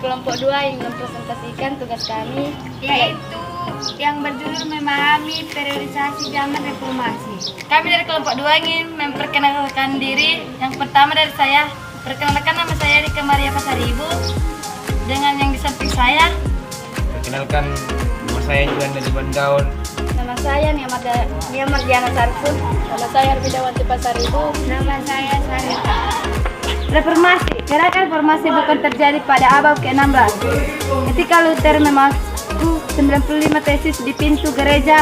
kelompok 2 yang mempresentasikan tugas kami, yaitu yang berjudul memahami periodisasi zaman reformasi. Kami dari kelompok 2 ingin memperkenalkan diri. Yang pertama dari saya, perkenalkan nama saya Rika Maria Pasaribu. Dengan yang di samping saya, perkenalkan nama saya Juan dari Bandaun. nama saya Nia Mardiana Sarpun. Nama saya Arbidawanti Pasaribu. Nama saya Sarita. Reformasi. Gerakan reformasi bukan terjadi pada abad ke-16. Ketika Luther memasuki 95 tesis di pintu gereja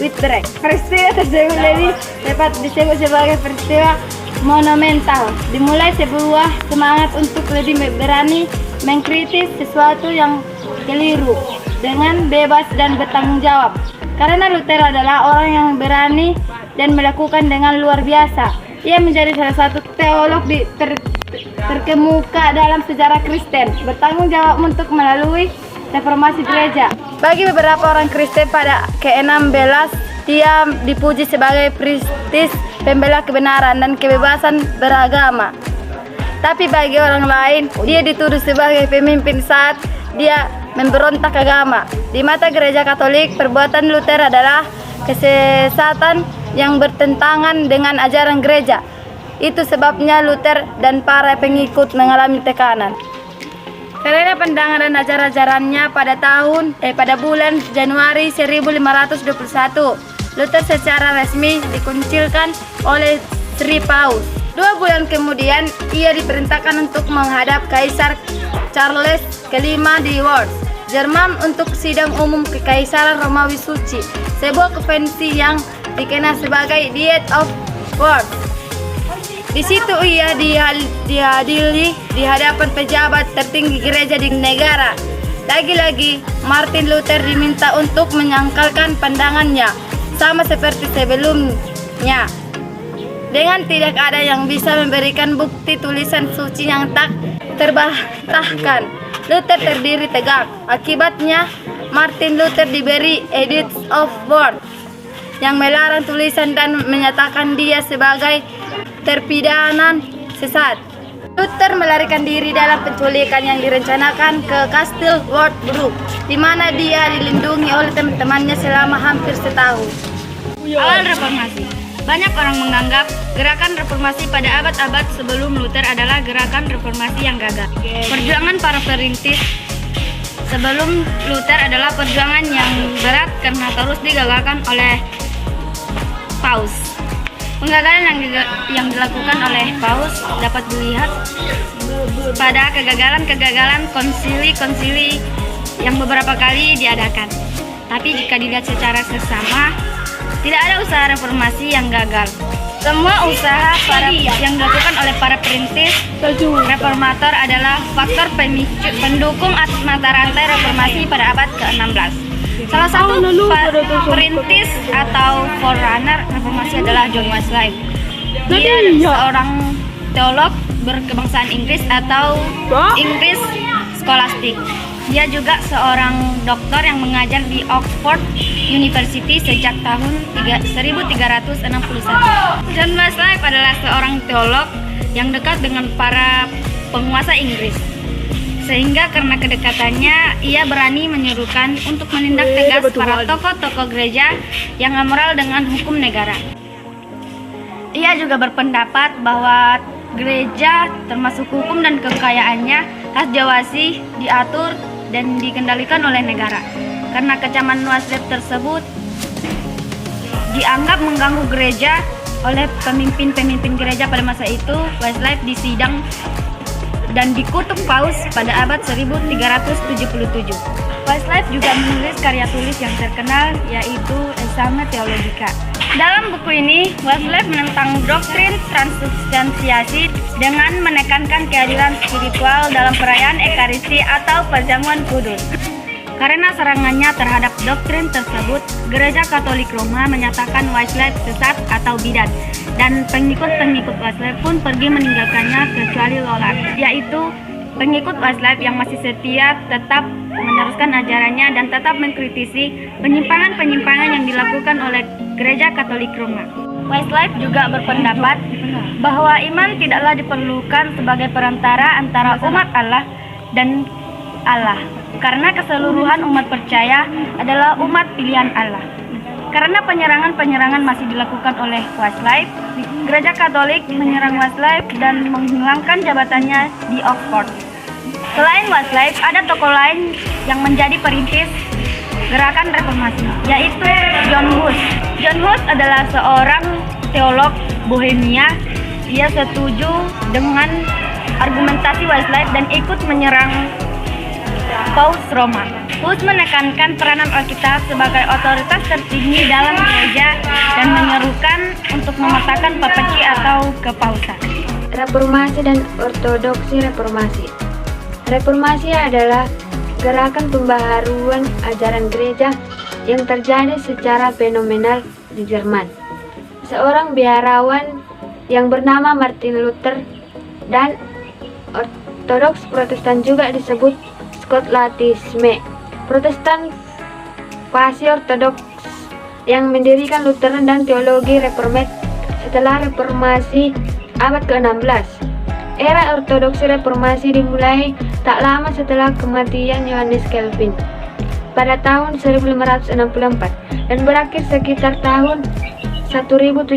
Wittenberg. Peristiwa tersebut dapat disebut sebagai peristiwa monumental. Dimulai sebuah semangat untuk lebih berani mengkritis sesuatu yang keliru dengan bebas dan bertanggung jawab. Karena Luther adalah orang yang berani dan melakukan dengan luar biasa. Ia menjadi salah satu teolog terkemuka dalam sejarah Kristen, bertanggung jawab untuk melalui reformasi gereja. Bagi beberapa orang Kristen pada ke-16, dia dipuji sebagai Kristus, pembela kebenaran dan kebebasan beragama. Tapi bagi orang lain, dia dituduh sebagai pemimpin saat dia memberontak agama. Di mata gereja Katolik, perbuatan Luther adalah kesesatan yang bertentangan dengan ajaran gereja. Itu sebabnya Luther dan para pengikut mengalami tekanan. Karena pandangan dan ajaran-ajarannya pada bulan Januari 1521, Luther secara resmi dikuncilkan oleh Sri Paus. 2 bulan kemudian, ia diperintahkan untuk menghadap Kaisar Charles kelima di Worms, Jerman untuk sidang umum Kekaisaran Romawi Suci, sebuah konvensi yang dikenal sebagai Diet of Worms. Di situ ia diadili di hadapan pejabat tertinggi gereja di negara. Lagi-lagi, Martin Luther diminta untuk menyangkalkan pandangannya, sama seperti sebelumnya. Dengan tidak ada yang bisa memberikan bukti tulisan suci yang tak terbantahkan, Luther terdiri tegak. Akibatnya, Martin Luther diberi Edict of Worms yang melarang tulisan dan menyatakan dia sebagai terpidana sesat. Luther melarikan diri dalam penculikan yang direncanakan ke Kastil Wartburg, di mana dia dilindungi oleh teman-temannya selama hampir setahun. Awal reformasi. Banyak orang menganggap gerakan reformasi pada abad-abad sebelum Luther adalah gerakan reformasi yang gagal. Perjuangan para perintis sebelum Luther adalah perjuangan yang berat karena terus digagalkan oleh Paus. Pengagalan yang dilakukan oleh Paus dapat dilihat pada kegagalan konsili-konsili yang beberapa kali diadakan. Tapi jika dilihat secara seksama, tidak ada usaha reformasi yang gagal. Semua usaha yang dilakukan oleh para perintis reformator adalah faktor pendukung mata rantai reformasi pada abad ke-16. Salah satu perintis atau forerunner reformasi adalah John Wesley. Dia seorang teolog berkebangsaan Inggris atau Inggris skolastik. Dia juga seorang doktor yang mengajar di Oxford University sejak tahun 1361. John Wesley adalah seorang teolog yang dekat dengan para penguasa Inggris. Sehingga karena kedekatannya, ia berani menyuruhkan untuk menindak tegas para tokoh-tokoh gereja yang amoral dengan hukum negara. Ia juga berpendapat bahwa gereja, termasuk hukum dan kekayaannya, harus diawasi, diatur, dan dikendalikan oleh negara. Karena kecaman Wesley tersebut dianggap mengganggu gereja oleh pemimpin-pemimpin gereja pada masa itu, Wesley disidang dan dikutuk Paus pada abad 1377. Wesley juga menulis karya tulis yang terkenal, yaitu Examen Theologica. Dalam buku ini, Wesley menentang doktrin transubstansiasi dengan menekankan keadilan spiritual dalam perayaan Ekaristi atau perjamuan kudus. Karena serangannya terhadap doktrin tersebut, Gereja Katolik Roma menyatakan Wesley sesat atau bidat, dan pengikut-pengikut Wesley pun pergi meninggalkannya kecuali Lolat, yaitu pengikut Wesley yang masih setia tetap meneruskan ajarannya dan tetap mengkritisi penyimpangan-penyimpangan yang dilakukan oleh Gereja Katolik Roma. Wesley juga berpendapat bahwa iman tidaklah diperlukan sebagai perantara antara umat Allah dan Allah, karena keseluruhan umat percaya adalah umat pilihan Allah. Karena penyerangan-penyerangan masih dilakukan oleh Wesleyan, Gereja Katolik menyerang Wesleyan dan menghilangkan jabatannya di Oxford. Selain Wesleyan, ada tokoh lain yang menjadi perintis gerakan reformasi, yaitu John Hus. John Hus adalah seorang teolog Bohemia. Ia setuju dengan argumentasi Wesleyan dan ikut menyerang Paus Roma. Hus menekankan peranan Alkitab sebagai otoritas tertinggi dalam gereja dan menyerukan untuk memetakan papeci atau kepausan. Reformasi dan ortodoksi reformasi. Reformasi adalah gerakan pembaharuan ajaran gereja yang terjadi secara fenomenal di Jerman. Seorang biarawan yang bernama Martin Luther dan ortodoks Protestan juga disebut Skotlantisme. Protestan pasti ortodoks yang mendirikan Lutheran dan teologi reformat setelah reformasi abad ke-16. Era ortodoksi reformasi dimulai tak lama setelah kematian Yohanes Calvin pada tahun 1564 dan berakhir sekitar tahun 1700.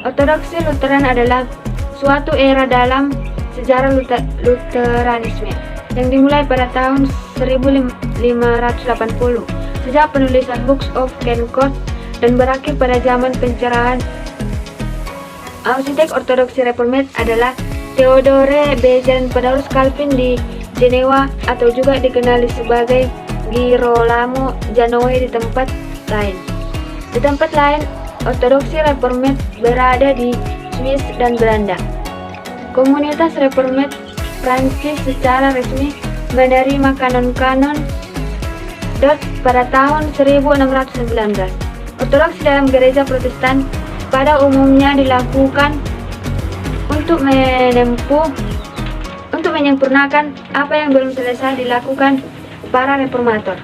Ortodoksi Lutheran adalah suatu era dalam sejarah Lutheranisme yang dimulai pada tahun 1580 sejak penulisan Books of Concord dan berakhir pada zaman pencerahan. Arsitek ortodoksi reformat adalah Theodore Beza, penerus Calvin di Jenewa atau juga dikenali sebagai Girolamo Genoa di tempat lain. Di tempat lain, ortodoksi reformat berada di Swiss dan Belanda. Komunitas reformat Prancis secara resmi menerima kanon-kanon Dort pada tahun 1619. Ortodoksi dalam gereja Protestan pada umumnya dilakukan untuk menyempurnakan apa yang belum selesai dilakukan para reformator.